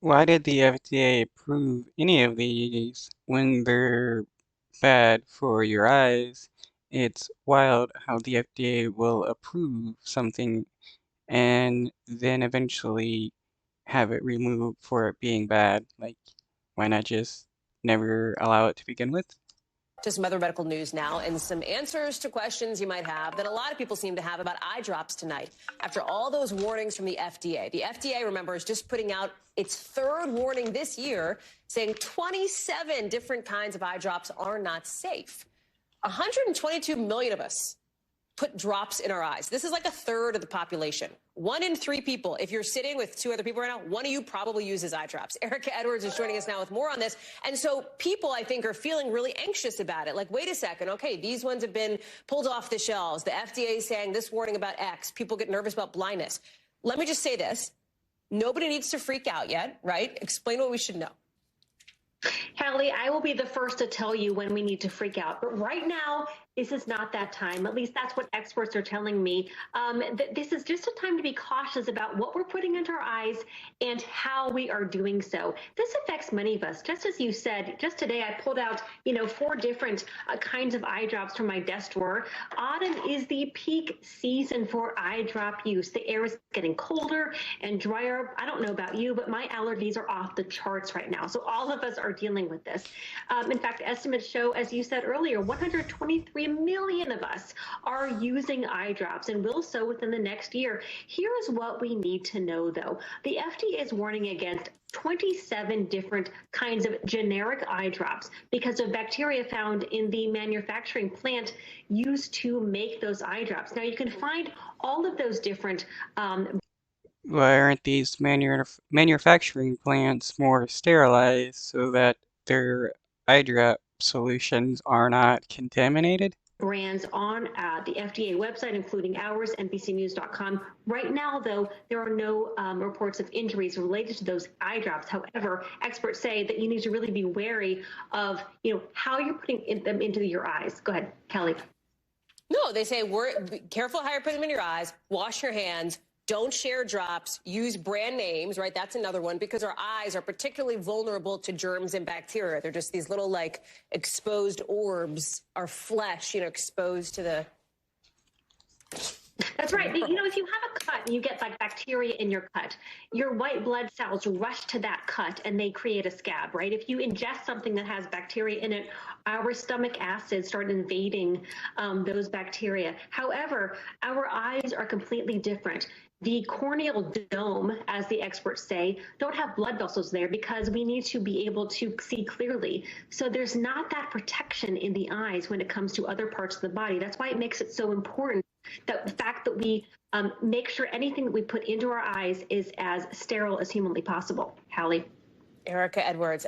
Why did the FDA approve any of these when they're bad for your eyes? It's wild how the FDA will approve something and then eventually have it removed for it being bad. Like, why not just never allow it to begin with? To some other medical news now and some answers to questions you might have that a lot of people seem to have about eye drops tonight. After all those warnings from the FDA, remember, is just putting out its third warning this year saying 27 different kinds of eye drops are not safe. 122 million of us put drops in our eyes. This is like a third of the population. 1 in 3 people, if you're sitting with 2 other people right now, one of you probably uses eye drops. Erica Edwards is joining us now with more on this. And so people, I think, are feeling really anxious about it. Like, wait a second, okay, these ones have been pulled off the shelves. The FDA is saying this warning about X. People get nervous about blindness. Let me just say this. Nobody needs to freak out yet, right? Explain what we should know. Hallie, I will be the first to tell you when we need to freak out. But right now, this is not that time. At least that's what experts are telling me. This is just a time to be cautious about what we're putting into our eyes and how we are doing so. This affects many of us. Just as you said, just today I pulled out, 4 different kinds of eye drops from my desk drawer. Autumn is the peak season for eye drop use. The air is getting colder and drier. I don't know about you, but my allergies are off the charts right now. So all of us are dealing with this. In fact, estimates show, as you said earlier, 123 million of us are using eye drops and will so within the next year. Here is what we need to know, though. The FDA is warning against 27 different kinds of generic eye drops because of bacteria found in the manufacturing plant used to make those eye drops. Now, you can find all of those different Why aren't these manufacturing plants more sterilized so that their eye drop solutions are not contaminated? brands on the FDA website, including ours, NBCnews.com. Right now, though, there are no reports of injuries related to those eye drops. However, experts say that you need to really be wary of, how you're putting them into your eyes. Go ahead, Kelly. No, they say be careful how you put them in your eyes, wash your hands, don't share drops, use brand names, right? That's another one, because our eyes are particularly vulnerable to germs and bacteria. They're just these little, like, exposed orbs, our flesh, exposed to the... That's right. If you have a cut and you get like bacteria in your cut, your white blood cells rush to that cut and they create a scab, right? If you ingest something that has bacteria in it, our stomach acids start invading those bacteria. However, our eyes are completely different. The corneal dome, as the experts say, don't have blood vessels there because we need to be able to see clearly. So there's not that protection in the eyes when it comes to other parts of the body. That's why it makes it so important that the fact that we make sure anything that we put into our eyes is as sterile as humanly possible. Hallie. Erica Edwards,